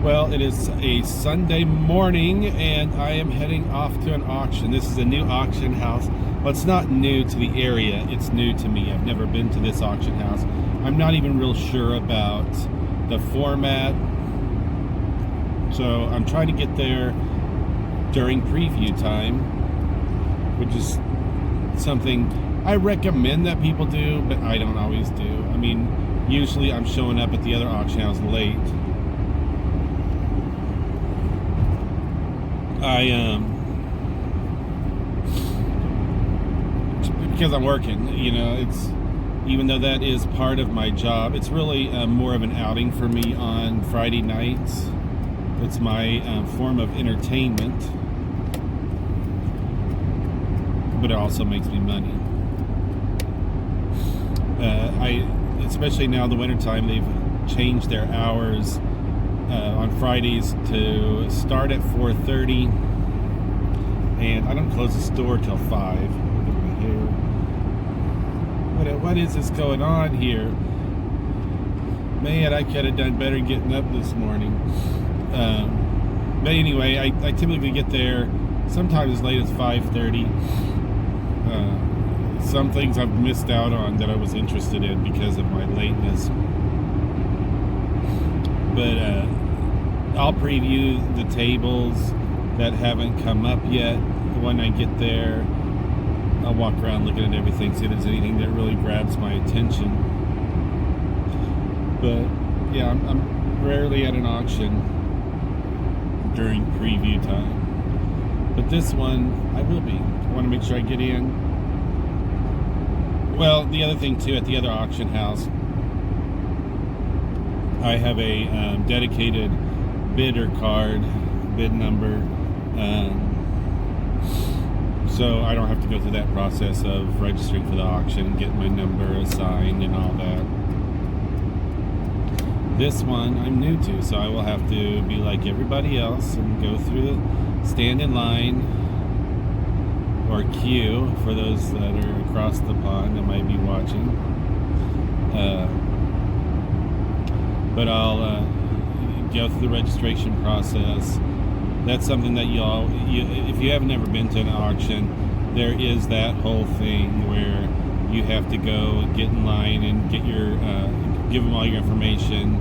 Well, it is a Sunday morning and I am heading off to an auction. This is a new auction house. Well, it's not new to the area, it's new to me. I've never been to this auction house. I'm not even real sure about the format. So I'm trying to get there during preview time, which is something I recommend that people do, but I don't always do. I mean, usually I'm showing up at the other auction house late. Because I'm working, you know, it's, even though that is part of my job, it's really more of an outing for me on Friday nights. It's my form of entertainment, but it also makes me money. Especially now in the wintertime, they've changed their hours on Fridays to start at 4:30, and I don't close the store till 5. What is this going on here? Man, I could have done better getting up this morning. But anyway, I typically get there sometimes as late as 5:30. Some things I've missed out on that I was interested in because of my lateness. But I'll preview the tables that haven't come up yet when I get there. I'll walk around looking at everything, see if there's anything that really grabs my attention. But yeah, I'm rarely at an auction during preview time. But this one, I will be. I want to make sure I get in. Well, the other thing too, at the other auction house, I have a dedicated bidder card, bid number, so I don't have to go through that process of registering for the auction and getting my number assigned and all that. This one I'm new to, so I will have to be like everybody else and go through the stand in line or queue for those that are across the pond that might be watching. But I'll go through the registration process. That's something that if you have never been to an auction, there is that whole thing where you have to go get in line and get your give them all your information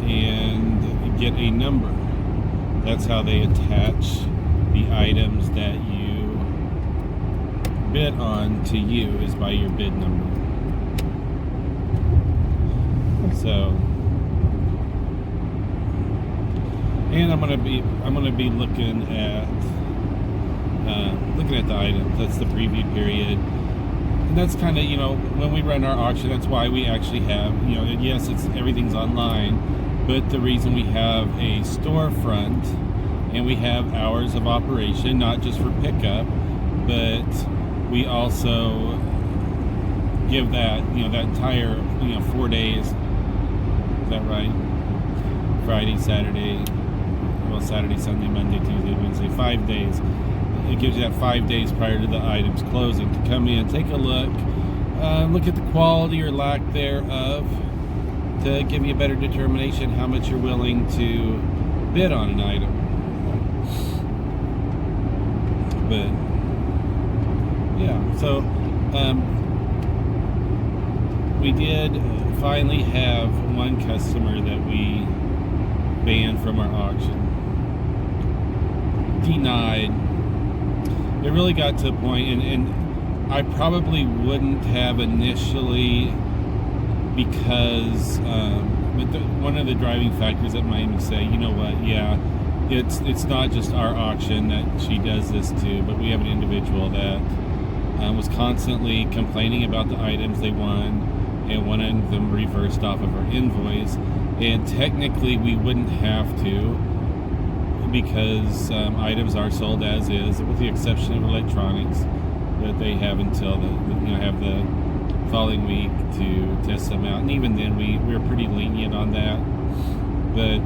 and get a number. That's how they attach the items that you bid on to you, is by your bid number. So, and I'm gonna be looking at the items. That's the preview period, and that's kind of, you know, when we run our auction, that's why we actually have, you know, yes, everything's online, but the reason we have a storefront and we have hours of operation, not just for pickup, but we also give that, you know, that entire, you know, 4 days. Is that right? Friday, Saturday. Well, Saturday, Sunday, Monday, Tuesday, Wednesday, 5 days. It gives you that 5 days prior to the items closing to come in, take a look, look at the quality or lack thereof, to give you a better determination how much you're willing to bid on an item. But yeah, so we did finally have one customer that we banned from our auction. Denied. It really got to a point, and I probably wouldn't have initially, because one of the driving factors that made me say, you know what, yeah, it's not just our auction that she does this to, but we have an individual that was constantly complaining about the items they won and wanted them reversed off of her invoice. And technically we wouldn't have to, because items are sold as is, with the exception of electronics, that they have until have the following week to test them out. And even then we're pretty lenient on that. But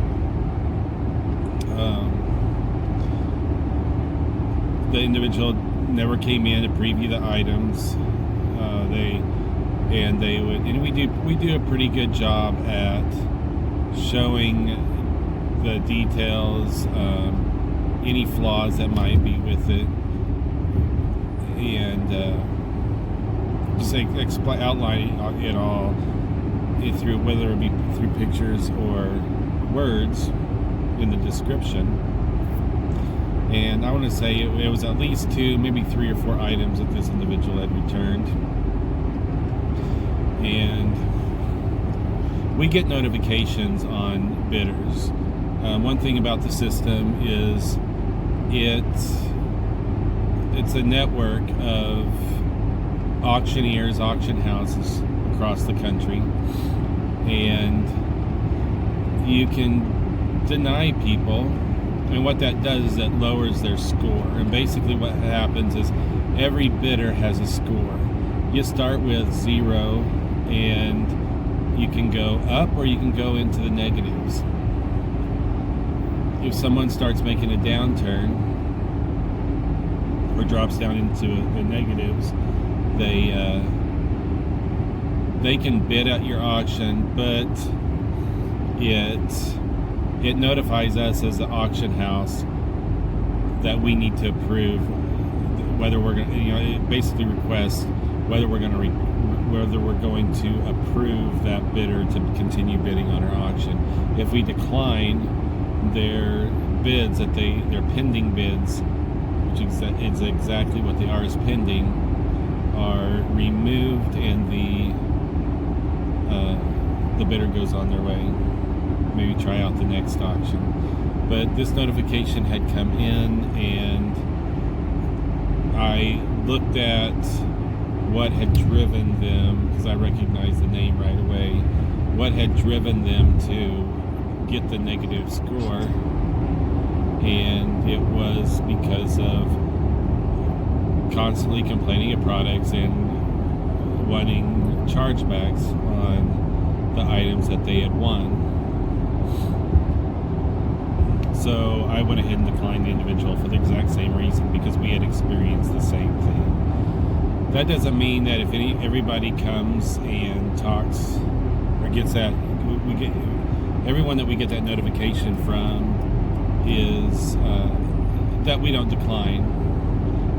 the individual never came in to preview the items. We do a pretty good job at showing the details, any flaws that might be with it, and just outline it all through, whether it be through pictures or words in the description. And I want to say it was at least 2, maybe 3 or 4 items that this individual had returned. And we get notifications on bidders. One thing about the system is it's a network of auctioneers, auction houses across the country, and you can deny people, and what that does is it lowers their score. And basically what happens is every bidder has a score. You start with 0, and you can go up or you can go into the negatives. If someone starts making a downturn or drops down into the negatives, they can bid at your auction, but it notifies us as the auction house that we need to approve whether we're going to, it basically requests whether we're going to approve that bidder to continue bidding on our auction. If we decline, their bids, their pending bids, which is exactly what they are, is pending, are removed, and the bidder goes on their way. Maybe try out the next auction. But this notification had come in, and I looked at what had driven them, because I recognized the name right away, what had driven them to get the negative score, and it was because of constantly complaining of products and wanting chargebacks on the items that they had won. So I went ahead and declined the individual for the exact same reason, because we had experienced the same thing. That doesn't mean that if everybody comes and talks or gets that, everyone that we get that notification from is that we don't decline.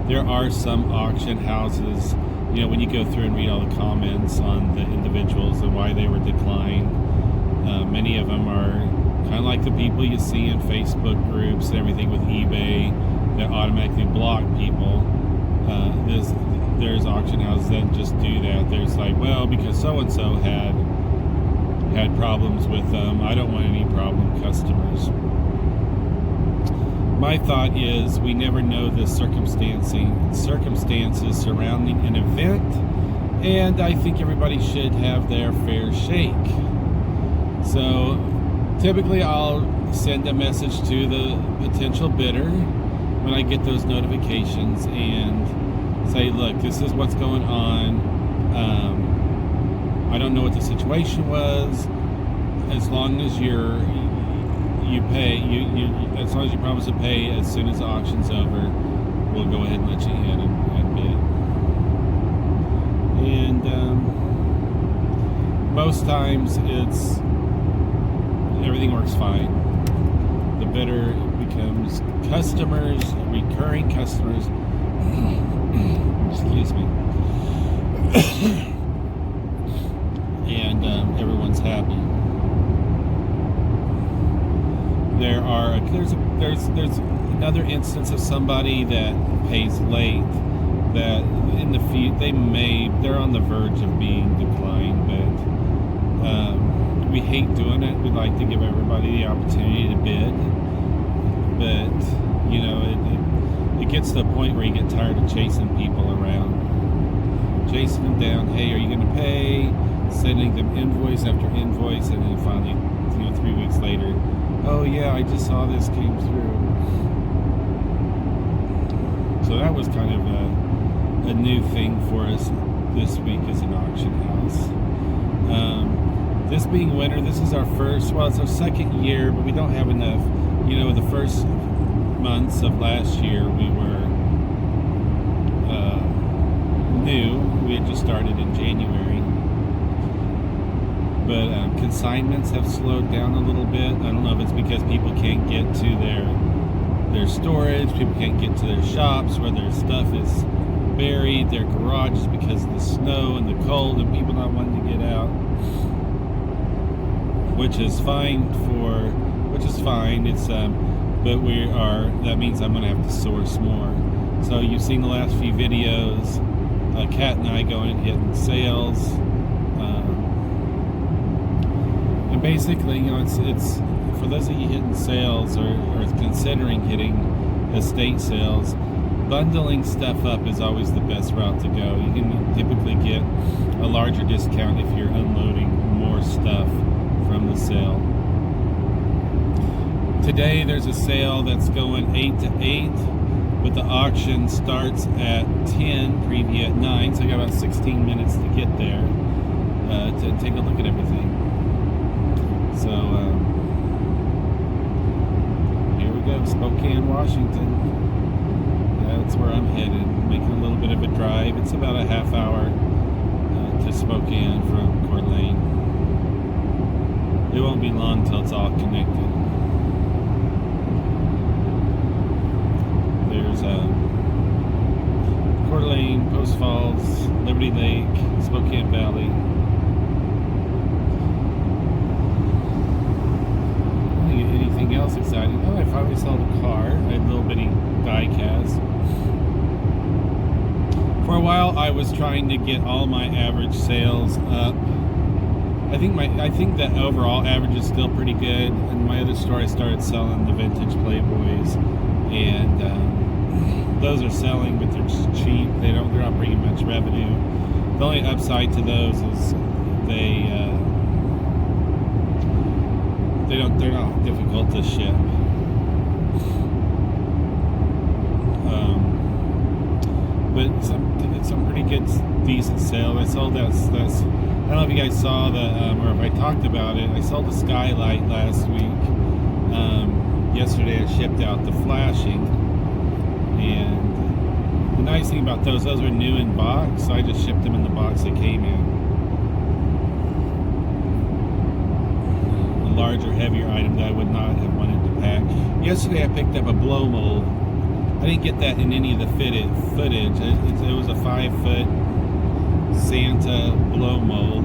There are some auction houses, when you go through and read all the comments on the individuals and why they were declined, many of them are kind of like the people you see in Facebook groups and everything with eBay that automatically block people. There's auction houses that just do that. There's like, well, because so-and-so had problems with them, I don't want any problem customers. My thought is we never know the circumstances surrounding an event, and I think everybody should have their fair shake. So typically I'll send a message to the potential bidder when I get those notifications and say, look, this is what's going on. I don't know what the situation was. As long as you pay, as long as you promise to pay as soon as the auction's over, we'll go ahead and let you in and bid. And most times everything works fine. The bidder becomes customers, recurring customers. Excuse me. And everyone's happy. There's another instance of somebody that pays late, that in the they're on the verge of being declined, but we hate doing it. We'd like to give everybody the opportunity to bid, but it gets to the point where you get tired of chasing people around, chasing them down. Hey, are you going to pay? Sending them invoice after invoice, and then finally, 3 weeks later, oh yeah, I just saw this came through. So that was kind of a new thing for us this week as an auction house. This being winter, this is our first, it's our second year, but we don't have enough. The first months of last year, we were new. We had just started in January. But consignments have slowed down a little bit. I don't know if it's because people their storage. People can't get to their shops where their stuff is buried, their garages, because of the snow and the cold and people not wanting to get out, which is fine. It's but that means I'm gonna have to source more. So you've seen the last few videos, Kat and I going and hitting sales, and basically, it's for those of you hitting sales or considering hitting estate sales, bundling stuff up is always the best route to go. You can typically get a larger discount if you're unloading more stuff from the sale. Today there's a sale that's going 8 to 8, but the auction starts at 10, preview at 9, so I got about 16 minutes to get there to take a look at everything. So here we go, Spokane, Washington. That's where I'm headed, making a little bit of a drive. It's about a half hour to Spokane from Coeur d'Alene. It won't be long until it's all connected. There's Coeur d'Alene, Post Falls, Liberty Lake, Spokane Valley. Anything else exciting? Oh, I finally saw the car. I had a little bitty die cast. For a while, I was trying to get all my average sales up. I think the overall average is still pretty good. In my other store, I started selling the vintage Playboys, and those are selling, but they're just cheap. They're not bringing much revenue. The only upside to those is they're not difficult to ship. But some pretty good, decent sale. I sold that's I don't know if you guys saw or if I talked about it. I sold the Skylight last week. Yesterday I shipped out the flashing, and the nice thing about those were new in box, so I just shipped them in the box they came in. A larger, heavier item that I would not have wanted to pack. Yesterday I picked up a blow mold. I didn't get that in any of the footage. It was a 5-foot Santa blow mold.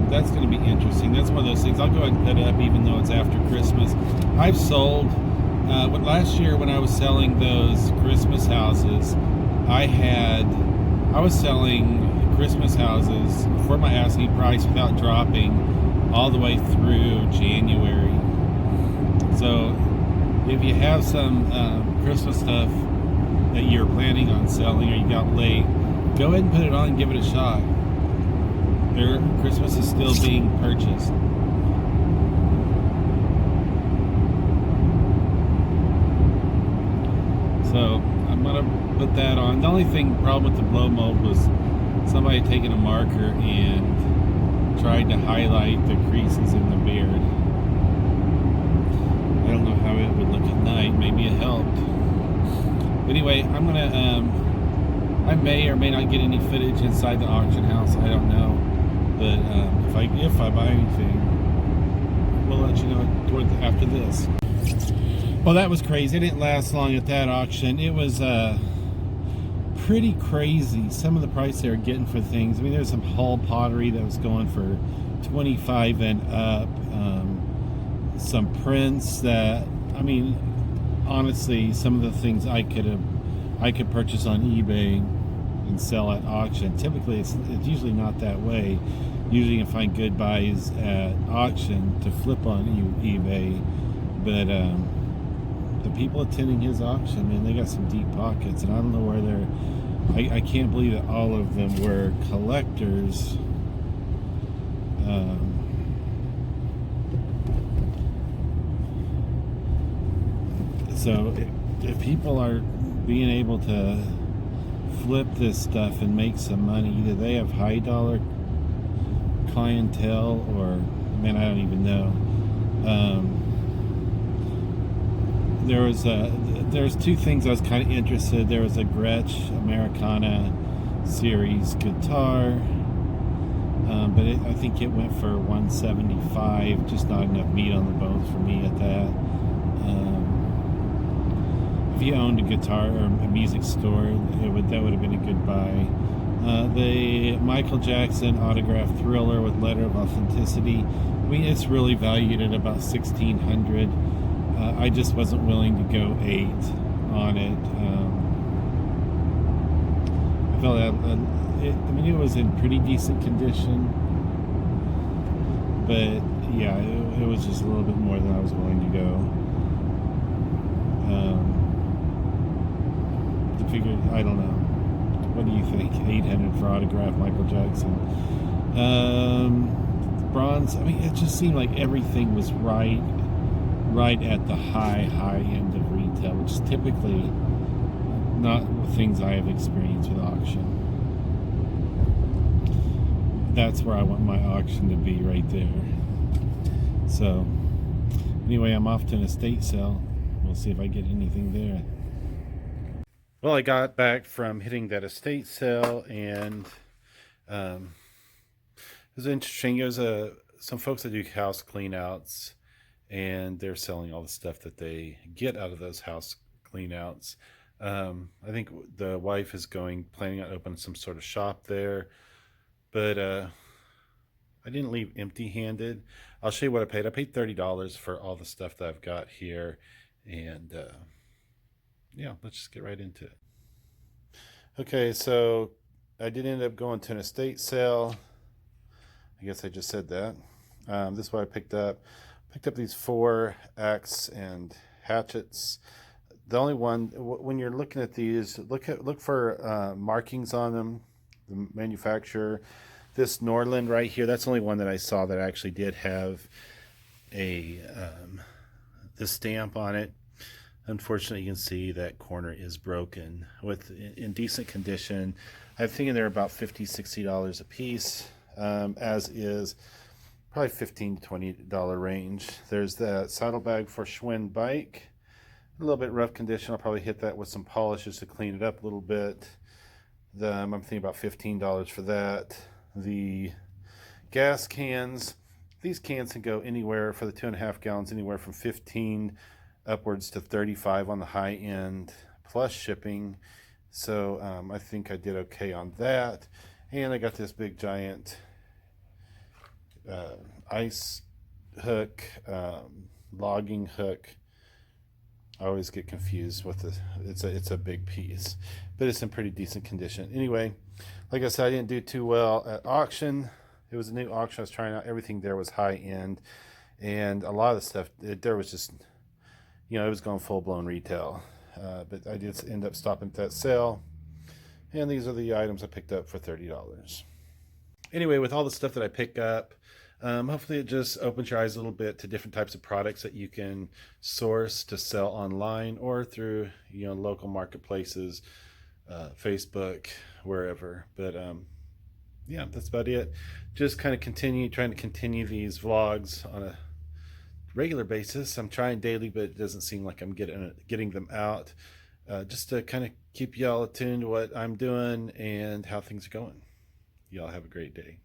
That's going to be interesting. That's one of those things. I'll go ahead and put it up even though it's after Christmas. I've sold, last year when I was selling those Christmas houses, I was selling Christmas houses for my asking price without dropping all the way through January. So if you have some Christmas stuff that you're planning on selling or you got late, go ahead and put it on and give it a shot. Christmas is still being purchased. So I'm gonna put that on. The only problem with the blow mold was somebody had taken a marker and tried to highlight the creases in the beard. I don't know how it would look at night. Maybe it helped. But anyway, I'm gonna I may or may not get any footage inside the auction house. I don't know. But if I buy anything, we'll let you know after this. Well, that was crazy. It didn't last long at that auction. It was pretty crazy. Some of the price they were getting for things. I mean, there's some Hull pottery that was going for $25 and up. Some prints that, I mean, honestly, some of the things I could purchase on eBay and sell at auction. Typically, it's usually not that way. Usually, you can find good buys at auction to flip on eBay. But the people attending his auction, man, they got some deep pockets, and I don't know where they're. I can't believe that all of them were collectors. So if people are being able to flip this stuff and make some money, either they have high dollar clientele or, man, I don't even know. There's two things I was kind of interested. There was a Gretsch Americana series guitar, but I think it went for $175, just not enough meat on the bones for me at that. if you owned a guitar or a music store, that would have been a good buy. The Michael Jackson autograph Thriller with letter of authenticity. I mean, it's really valued at about $1,600. I just wasn't willing to go 8 on it. I felt that it was in pretty decent condition, but yeah, it was just a little bit more than I was willing to go. To figure, I don't know. What do you think? 800 for autograph Michael Jackson. Bronze. I mean, it just seemed like everything was right at the high end of retail, which is typically not things I have experienced with auction. That's where I want my auction to be, right there. So anyway, I'm off to an estate sale. We'll see if I get anything there. Well, I got back from hitting that estate sale, and it was interesting. There's some folks that do house cleanouts, and they're selling all the stuff that they get out of those house cleanouts. I think the wife is planning on opening some sort of shop there, but I didn't leave empty-handed. I'll show you what I paid. I paid $30 for all the stuff that I've got here, and yeah, let's just get right into it. Okay, so I did end up going to an estate sale. I guess I just said that. This is what I picked up. Picked up these 4 axe and hatchets. The only one, when you're looking at these, look for markings on them, the manufacturer. This Norland right here, that's the only one that I saw that actually did have the stamp on it. Unfortunately, you can see that corner is broken. In decent condition, I'm thinking they're about $50-$60 a piece, as is probably $15 to $20 range. There's that saddlebag for Schwinn bike, a little bit rough condition. I'll probably hit that with some polish just to clean it up a little bit. I'm thinking about $15 for that. The gas cans, these cans can go anywhere for the 2.5 gallons, anywhere from 15 upwards to 35 on the high end, plus shipping. So I think I did okay on that. And I got this big giant ice hook, logging hook. I always get confused with it's a big piece, but it's in pretty decent condition. Anyway, like I said, I didn't do too well at auction. It was a new auction I was trying out. Everything there was high end, and a lot of the stuff there was just, it was going full-blown retail. But I did end up stopping at that sale, and these are the items I picked up for $30. Anyway, with all the stuff that I pick up, hopefully it just opens your eyes a little bit to different types of products that you can source to sell online or through local marketplaces, Facebook, wherever. But yeah, that's about it. Just kind of trying to continue these vlogs on a regular basis. I'm trying daily, but it doesn't seem like I'm getting them out. Just to kind of keep y'all attuned to what I'm doing and how things are going. Y'all have a great day.